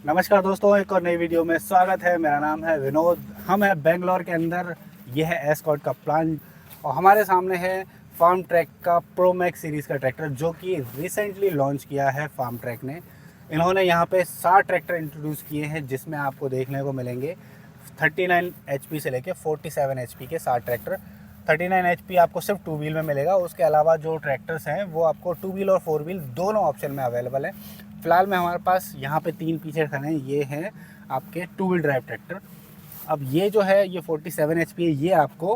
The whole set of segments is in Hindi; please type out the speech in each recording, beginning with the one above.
नमस्कार दोस्तों, एक और नई वीडियो में स्वागत है। मेरा नाम है विनोद। हम हैं बेंगलोर के अंदर। यह है एस्कॉर्ट का प्लान और हमारे सामने है फार्म ट्रैक का प्रो मैक्स सीरीज़ का ट्रैक्टर, जो कि रिसेंटली लॉन्च किया है फार्म ट्रैक ने। इन्होंने यहाँ पे 60 ट्रैक्टर इंट्रोड्यूस किए हैं, जिसमें आपको देखने को मिलेंगे 39 एचपी से लेके 47 एचपी के 60 ट्रैक्टर। 39 एचपी आपको सिर्फ टू व्हील में मिलेगा। उसके अलावा जो ट्रैक्टर्स हैं वो आपको टू व्हील और फोर व्हील दोनों ऑप्शन में अवेलेबल है। फिलहाल में हमारे पास यहाँ पे 3 पीछे खड़े हैं, ये हैं आपके टू व्हील ड्राइव ट्रैक्टर। अब ये जो है ये 47 एचपी है, ये आपको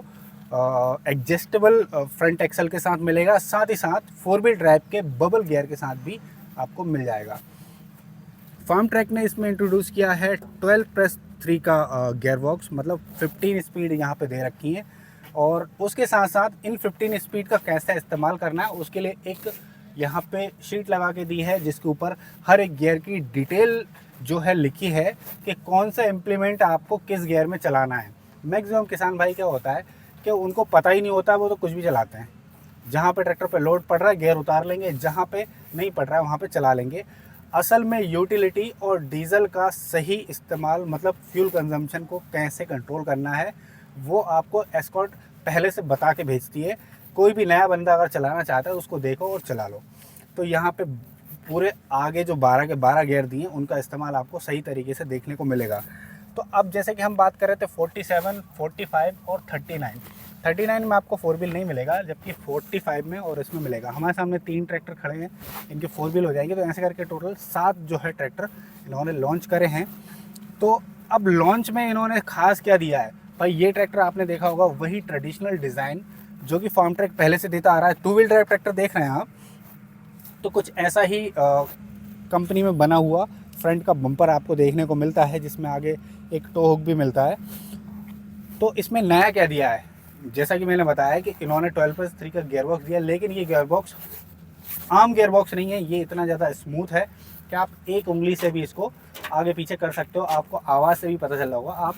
एडजस्टेबल फ्रंट एक्सल के साथ मिलेगा, साथ ही साथ फोर व्हील ड्राइव के बबल गियर के साथ भी आपको मिल जाएगा। फार्म ट्रैक ने इसमें इंट्रोड्यूस किया है 12+3 का गियर बॉक्स, मतलब 15 स्पीड यहाँ पे दे रखी है। और उसके साथ साथ इन 15 स्पीड का कैसे इस्तेमाल करना है उसके लिए एक यहाँ पे शीट लगा के दी है, जिसके ऊपर हर एक गियर की डिटेल जो है लिखी है कि कौन सा इम्प्लीमेंट आपको किस गियर में चलाना है। मैक्सिमम किसान भाई क्या होता है कि उनको पता ही नहीं होता, वो तो कुछ भी चलाते हैं। जहाँ पे ट्रैक्टर पे लोड पड़ रहा है गियर उतार लेंगे, जहाँ पे नहीं पड़ रहा है वहाँ पे चला लेंगे। असल में यूटिलिटी और डीजल का सही इस्तेमाल, मतलब फ्यूल कंजम्पशन को कैसे कंट्रोल करना है, वो आपको एस्कॉर्ट पहले से बता के भेजती है। कोई भी नया बंदा अगर चलाना चाहता है उसको देखो और चला लो। तो यहाँ पे पूरे आगे जो 12 के 12 गियर दिए उनका इस्तेमाल आपको सही तरीके से देखने को मिलेगा। तो अब जैसे कि हम बात कर रहे थे 47, 45 और 39 में आपको फोर व्हील नहीं मिलेगा, जबकि 45 में और इसमें मिलेगा। हमारे सामने 3 ट्रैक्टर खड़े हैं, इनके फोर व्हील हो जाएंगे। तो ऐसे करके टोटल 7 जो है ट्रैक्टर इन्होंने लॉन्च करे हैं। तो अब लॉन्च में इन्होंने खास क्या दिया है भाई, ये ट्रैक्टर आपने देखा होगा वही ट्रेडिशनल डिज़ाइन जो कि फार्म ट्रैक पहले से देता आ रहा है। टू व्हील ड्राइव ट्रैक्टर देख रहे हैं आप, तो कुछ ऐसा ही कंपनी में बना हुआ फ्रंट का बम्पर आपको देखने को मिलता है, जिसमें आगे एक टो हुक भी मिलता है। तो इसमें नया क्या दिया है, जैसा कि मैंने बताया कि इन्होंने 12+3 का गियर बॉक्स दिया, लेकिन ये गियर बॉक्स आम गियर बॉक्स नहीं है। ये इतना ज़्यादा स्मूथ है कि आप एक उंगली से भी इसको आगे पीछे कर सकते हो। आपको आवाज़ से भी पता चल रहा होगा। आप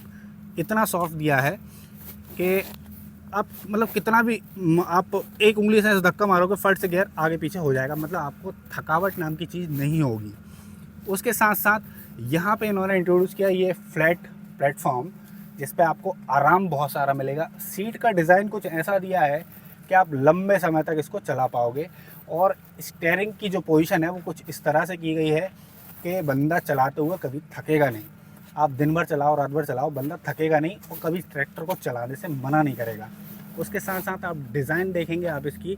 इतना सॉफ्ट दिया है कि आप मतलब कितना भी आप एक उंगली से धक्का मारोगे फट से गियर आगे पीछे हो जाएगा, मतलब आपको थकावट नाम की चीज़ नहीं होगी। उसके साथ साथ यहाँ पे इन्होंने इंट्रोड्यूस किया ये फ्लैट प्लेटफॉर्म, जिस पे आपको आराम बहुत सारा मिलेगा। सीट का डिज़ाइन कुछ ऐसा दिया है कि आप लंबे समय तक इसको चला पाओगे। और स्टीयरिंग की जो पोजीशन है वो कुछ इस तरह से की गई है कि बंदा चलाते हुए कभी थकेगा नहीं। आप दिन भर चलाओ, रात भर चलाओ, बंदा थकेगा नहीं और कभी ट्रैक्टर को चलाने से मना नहीं करेगा। उसके साथ साथ आप डिज़ाइन देखेंगे आप इसकी,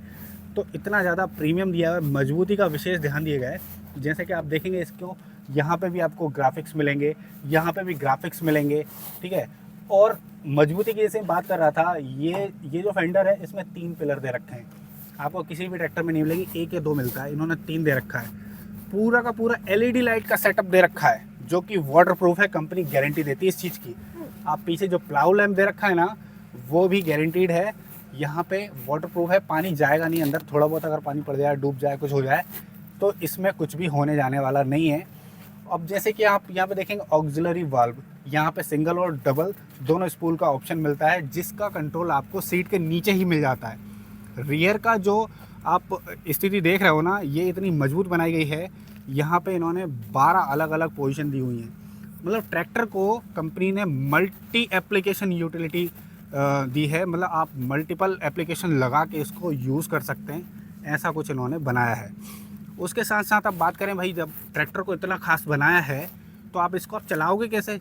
तो इतना ज़्यादा प्रीमियम दिया है, मजबूती का विशेष ध्यान दिया गया है। जैसे कि आप देखेंगे इसको, यहाँ पे भी आपको ग्राफिक्स मिलेंगे, यहाँ पे भी ग्राफिक्स मिलेंगे, ठीक है। और मजबूती की जैसे बात कर रहा था, ये जो फेंडर है इसमें 3 पिलर दे रखे हैं। आपको किसी भी ट्रैक्टर में नहीं मिलेगी, 1 या 2 मिलता है, इन्होंने 3 दे रखा है। पूरा का पूरा एलईडी लाइट का सेटअप दे रखा है, जो कि वाटर प्रूफ है। कंपनी गारंटी देती है इस चीज़ की। आप पीछे जो प्लाउ लैम्प दे रखा है ना, वो भी गारंटीड है। यहाँ पे वाटर प्रूफ है, पानी जाएगा नहीं अंदर। थोड़ा बहुत अगर पानी पड़ जाए, डूब जाए, कुछ हो जाए, तो इसमें कुछ भी होने जाने वाला नहीं है। अब जैसे कि आप यहाँ पे देखेंगे ऑक्सिलरी वाल्व, यहाँ पे सिंगल और डबल दोनों स्पूल का ऑप्शन मिलता है, जिसका कंट्रोल आपको सीट के नीचे ही मिल जाता है। रियर का जो आप स्थिति देख रहे हो ना, ये इतनी मजबूत बनाई गई है। यहाँ पे इन्होंने 12 अलग अलग पोजीशन दी हुई हैं। मतलब ट्रैक्टर को कंपनी ने मल्टी एप्लीकेशन यूटिलिटी दी है, मतलब आप मल्टीपल एप्लीकेशन लगा के इसको यूज़ कर सकते हैं, ऐसा कुछ इन्होंने बनाया है। उसके साथ साथ आप बात करें भाई, जब ट्रैक्टर को इतना खास बनाया है तो आप इसको आप चलाओगे कैसे,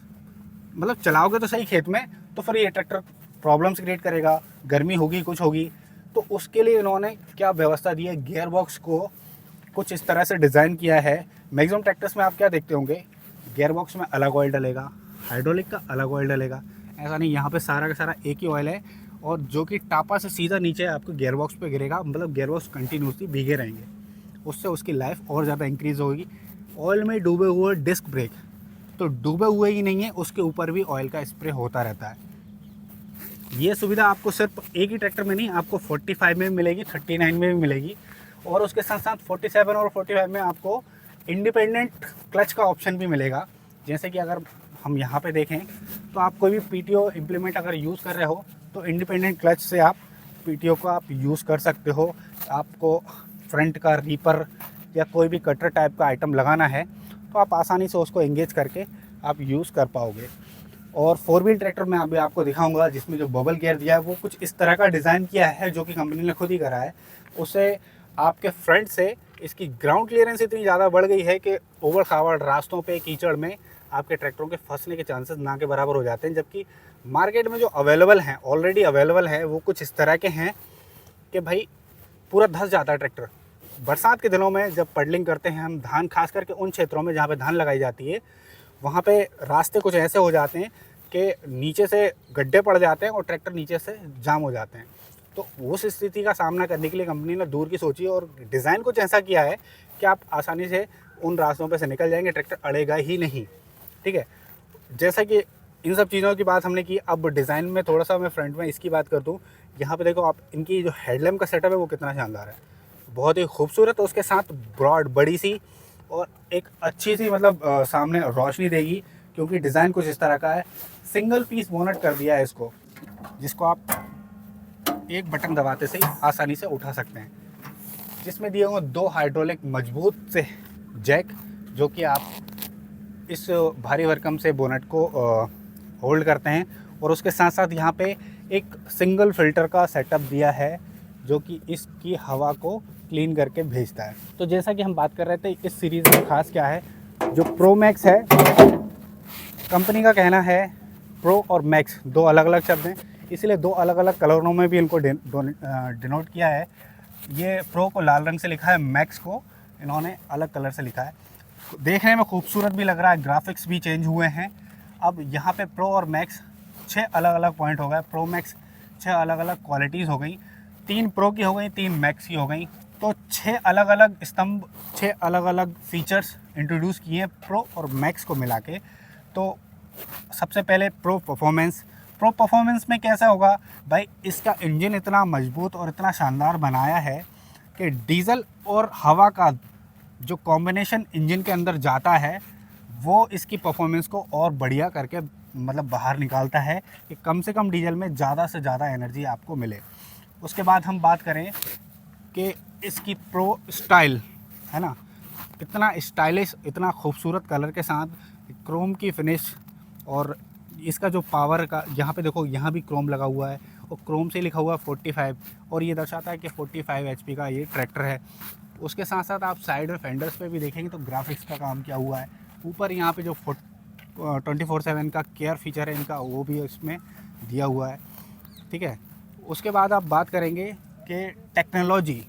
मतलब चलाओगे तो सही खेत में, तो फिर ये ट्रैक्टर प्रॉब्लम्स क्रिएट करेगा, गर्मी होगी, कुछ होगी। तो उसके लिए इन्होंने क्या व्यवस्था दी है, गियर बॉक्स को कुछ इस तरह से डिज़ाइन किया है। मैक्सिमम ट्रैक्टर्स में आप क्या देखते होंगे, गियर बॉक्स में अलग ऑयल डलेगा, हाइड्रोलिक का अलग ऑयल डलेगा। ऐसा नहीं, यहाँ पे सारा का सारा एक ही ऑयल है, और जो कि टापा से सीधा नीचे आपको गियर बॉक्स पे गिरेगा, मतलब गियर बॉक्स कंटिन्यूसली भीगे रहेंगे। उससे उसकी लाइफ और ज़्यादा इंक्रीज़ होगी। ऑयल में डूबे हुए डिस्क ब्रेक, तो डूबे हुए ही नहीं है, उसके ऊपर भी ऑयल का स्प्रे होता रहता है। ये सुविधा आपको सिर्फ एक ही ट्रैक्टर में नहीं, आपको 45 में भी मिलेगी, 39 में भी मिलेगी। और उसके साथ साथ 47 और 45 में आपको इंडिपेंडेंट क्लच का ऑप्शन भी मिलेगा। जैसे कि अगर हम यहाँ पे देखें, तो आप कोई भी पीटीओ इम्प्लीमेंट अगर यूज़ कर रहे हो, तो इंडिपेंडेंट क्लच से आप पीटीओ को आप यूज़ कर सकते हो। आपको फ्रंट का रीपर या कोई भी कटर टाइप का आइटम लगाना है, तो आप आसानी से उसको एंगेज करके आप यूज़ कर पाओगे। और 4 व्हील ट्रैक्टर में अभी आपको दिखाऊंगा, जिसमें जो बबल गियर दिया है वो कुछ इस तरह का डिज़ाइन किया है, जो कि कंपनी ने खुद ही करा है। उससे आपके फ्रंट से इसकी ग्राउंड क्लियरेंस इतनी ज़्यादा बढ़ गई है कि ओवर खावड़ रास्तों पे कीचड़ में आपके ट्रैक्टरों के फंसने के चांसेस ना के बराबर हो जाते हैं। जबकि मार्केट में जो अवेलेबल हैं, ऑलरेडी अवेलेबल हैं, वो कुछ इस तरह के हैं कि भाई पूरा धंस जाता है ट्रैक्टर। बरसात के दिनों में जब पडलिंग करते हैं हम धान, खास करके उन क्षेत्रों में जहाँ पे धान लगाई जाती है, वहाँ पे रास्ते कुछ ऐसे हो जाते हैं कि नीचे से गड्ढे पड़ जाते हैं और ट्रैक्टर नीचे से जाम हो जाते हैं। तो उस स्थिति का सामना करने के लिए कंपनी ने दूर की सोची और डिज़ाइन कुछ ऐसा किया है कि आप आसानी से उन रास्तों पे से निकल जाएंगे, ट्रैक्टर अड़ेगा ही नहीं। ठीक है, जैसा कि इन सब चीज़ों की बात हमने की, अब डिज़ाइन में थोड़ा सा मैं फ्रंट में इसकी बात कर दूँ। यहाँ पे देखो आप, इनकी जो हेडलैम्प का सेटअप है वो कितना शानदार है, बहुत ही खूबसूरत। उसके साथ ब्रॉड बड़ी सी और एक अच्छी सी मतलब सामने रोशनी देगी, क्योंकि डिज़ाइन कुछ इस तरह का है। सिंगल पीस बोनट कर दिया है इसको, जिसको आप एक बटन दबाते से ही आसानी से उठा सकते हैं, जिसमें दिए हुए 2 हाइड्रोलिक मजबूत से जैक, जो कि आप इस भारी भरकम से बोनट को होल्ड करते हैं। और उसके साथ साथ यहाँ पे एक सिंगल फिल्टर का सेटअप दिया है, जो कि इसकी हवा को क्लीन करके भेजता है। तो जैसा कि हम बात कर रहे थे, इस सीरीज़ में ख़ास क्या है, जो प्रो मैक्स है, कंपनी का कहना है प्रो और मैक्स 2 अलग अलग शब्द हैं, इसलिए 2 अलग अलग कलरों में भी इनको डिनोट किया है। ये प्रो को लाल रंग से लिखा है, मैक्स को इन्होंने अलग कलर से लिखा है। देखने में खूबसूरत भी लग रहा है, ग्राफिक्स भी चेंज हुए हैं। अब यहाँ पे प्रो और मैक्स 6 अलग अलग पॉइंट हो गए, प्रो मैक्स 6 अलग अलग क्वालिटीज़ हो गई, 3 प्रो की हो गई, 3 मैक्स की हो गई। तो 6 अलग अलग स्तंभ, 6 अलग अलग फीचर्स इंट्रोड्यूस किए प्रो और मैक्स को मिला के। तो सबसे पहले प्रो परफॉर्मेंस में कैसा होगा भाई, इसका इंजन इतना मजबूत और इतना शानदार बनाया है कि डीजल और हवा का जो कॉम्बिनेशन इंजन के अंदर जाता है, वो इसकी परफॉर्मेंस को और बढ़िया करके मतलब बाहर निकालता है कि कम से कम डीजल में ज़्यादा से ज़्यादा एनर्जी आपको मिले। उसके बाद हम बात करें कि इसकी प्रो स्टाइल है ना, इतना स्टाइलिश, इतना खूबसूरत कलर के साथ क्रोम की फिनिश, और इसका जो पावर का, यहाँ पे देखो यहाँ भी क्रोम लगा हुआ है और क्रोम से लिखा हुआ है 45, और ये दर्शाता है कि 45 HP का ये ट्रैक्टर है। उसके साथ साथ आप साइड और फेंडर्स पे भी देखेंगे तो ग्राफिक्स का काम किया हुआ है। ऊपर यहाँ पे जो 24/7 का केयर फीचर है इनका, वो भी इसमें दिया हुआ है। ठीक है, उसके बाद आप बात करेंगे कि टेक्नोलॉजी,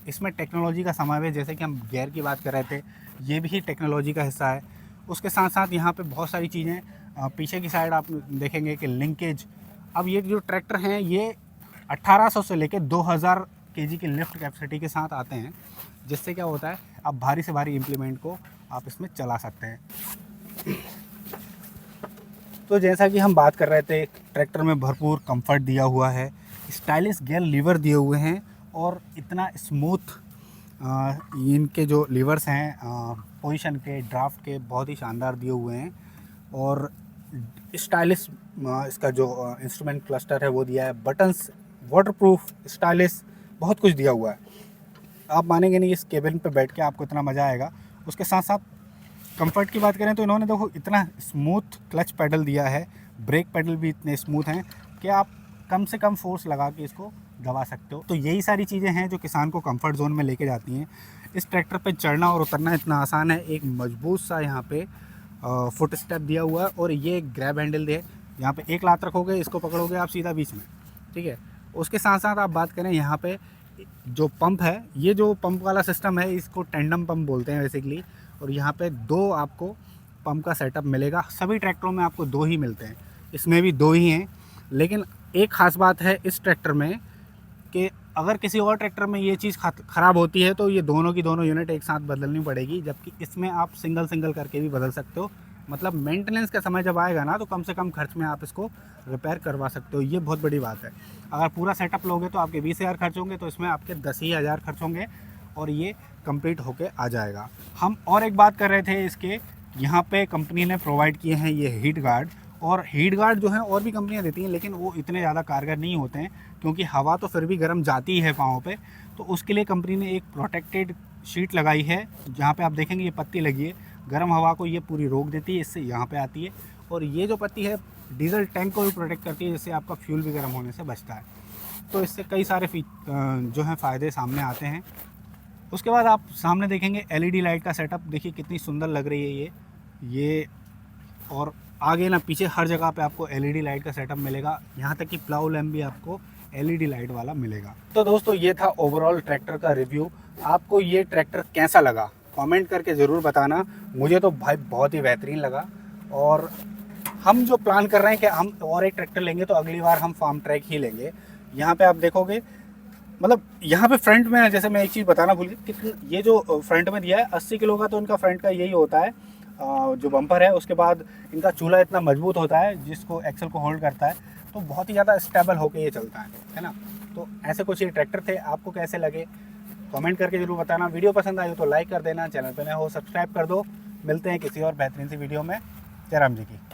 इसमें टेक्नोलॉजी का समावेश, जैसे कि हम गियर की बात कर रहे थे, ये भी टेक्नोलॉजी का हिस्सा है। उसके साथ साथ यहाँ पे बहुत सारी चीज़ें, पीछे की साइड आप देखेंगे कि लिंकेज। अब ये जो ट्रैक्टर हैं ये 1800 से लेकर 2000 kg की लिफ्ट कैपेसिटी के साथ आते हैं, जिससे क्या होता है, आप भारी से भारी इम्प्लीमेंट को आप इसमें चला सकते हैं। तो जैसा कि हम बात कर रहे थे, ट्रैक्टर में भरपूर कंफर्ट दिया हुआ है, स्टाइलिश गियर लीवर दिए हुए हैं, और इतना स्मूथ इनके जो लीवर्स हैं पोजीशन के, ड्राफ्ट के, बहुत ही शानदार दिए हुए हैं। और स्टाइलिश इसका जो इंस्ट्रूमेंट क्लस्टर है वो दिया है, बटन्स वाटरप्रूफ, स्टाइलिश, बहुत कुछ दिया हुआ है। आप मानेंगे नहीं, इस केबिन पे बैठ के आपको इतना मज़ा आएगा। उसके साथ साथ कंफर्ट की बात करें तो इन्होंने देखो इतना स्मूथ क्लच पैडल दिया है, ब्रेक पैडल भी इतने स्मूथ हैं कि आप कम से कम फोर्स लगा के इसको दबा सकते हो। तो यही सारी चीज़ें हैं जो किसान को कंफर्ट जोन में लेके जाती हैं। इस ट्रैक्टर पे चढ़ना और उतरना इतना आसान है। एक मजबूत सा यहाँ पे फुट स्टेप दिया हुआ है, और ये ग्रैब हैंडल है, यहाँ पे एक लात रखोगे, इसको पकड़ोगे आप सीधा बीच में। ठीक है, उसके साथ साथ आप बात करें यहाँ पे जो पंप है, ये जो पंप वाला सिस्टम है इसको टेंडम पंप बोलते हैं बेसिकली, और यहाँ पे 2 आपको पंप का सेटअप मिलेगा। सभी ट्रैक्टरों में आपको 2 ही मिलते हैं, इसमें भी 2 ही हैं। लेकिन एक ख़ास बात है इस ट्रैक्टर में कि अगर किसी और ट्रैक्टर में ये चीज़ ख़राब होती है तो ये दोनों की दोनों यूनिट एक साथ बदलनी पड़ेगी, जबकि इसमें आप सिंगल करके भी बदल सकते हो। मतलब मेंटेनेंस का समय जब आएगा ना, तो कम से कम खर्च में आप इसको रिपेयर करवा सकते हो। ये बहुत बड़ी बात है। अगर पूरा सेटअप लोगे तो आपके 20,000 खर्च होंगे, तो इसमें आपके 10,000 खर्च होंगे और ये कंप्लीट होके आ जाएगा। हम और एक बात कर रहे थे इसके, यहाँ पे कंपनी ने प्रोवाइड किए हैं ये हीट गार्ड, और हीट गार्ड जो है और भी कंपनियाँ देती हैं, लेकिन वो इतने ज़्यादा कारगर नहीं होते हैं, क्योंकि हवा तो फिर भी गर्म जाती है पाँव पे। तो उसके लिए कंपनी ने एक प्रोटेक्टेड शीट लगाई है, जहाँ पे आप देखेंगे ये पत्ती लगी है, गर्म हवा को ये पूरी रोक देती है, इससे यहाँ पे आती है। और ये जो पत्ती है डीजल टैंक को भी प्रोटेक्ट करती है, जिससे आपका फ्यूल भी गर्म होने से बचता है। तो इससे कई सारे जो हैं फ़ायदे सामने आते हैं। उसके बाद आप सामने देखेंगे एलईडी लाइट का सेटअप, देखिए कितनी सुंदर लग रही है ये। और आगे ना पीछे हर जगह पे आपको एलईडी लाइट का सेटअप मिलेगा, यहाँ तक कि प्लाउ लैम्प भी आपको एलईडी लाइट वाला मिलेगा। तो दोस्तों ये था ओवरऑल ट्रैक्टर का रिव्यू। आपको ये ट्रैक्टर कैसा लगा कमेंट करके ज़रूर बताना। मुझे तो भाई बहुत ही बेहतरीन लगा। और हम जो प्लान कर रहे हैं कि हम और एक ट्रैक्टर लेंगे, तो अगली बार हम फार्म ट्रैक ही लेंगे। यहाँ पे आप देखोगे, मतलब यहाँ पे फ्रंट में, जैसे मैं एक चीज़ बताना भूल गया कि ये जो फ्रंट में दिया है 80 किलो का, तो इनका फ्रंट का यही होता है जो बम्पर है। उसके बाद इनका चूल्हा इतना मजबूत होता है जिसको एक्सल को होल्ड करता है, तो बहुत ही ज़्यादा स्टेबल होकर ये चलता है ना। तो ऐसे कुछ ये ट्रैक्टर थे, आपको कैसे लगे कमेंट करके ज़रूर बताना। वीडियो पसंद आई हो तो लाइक कर देना, चैनल पर नए हो सब्सक्राइब कर दो। मिलते हैं किसी और बेहतरीन सी वीडियो में। जय राम जी की।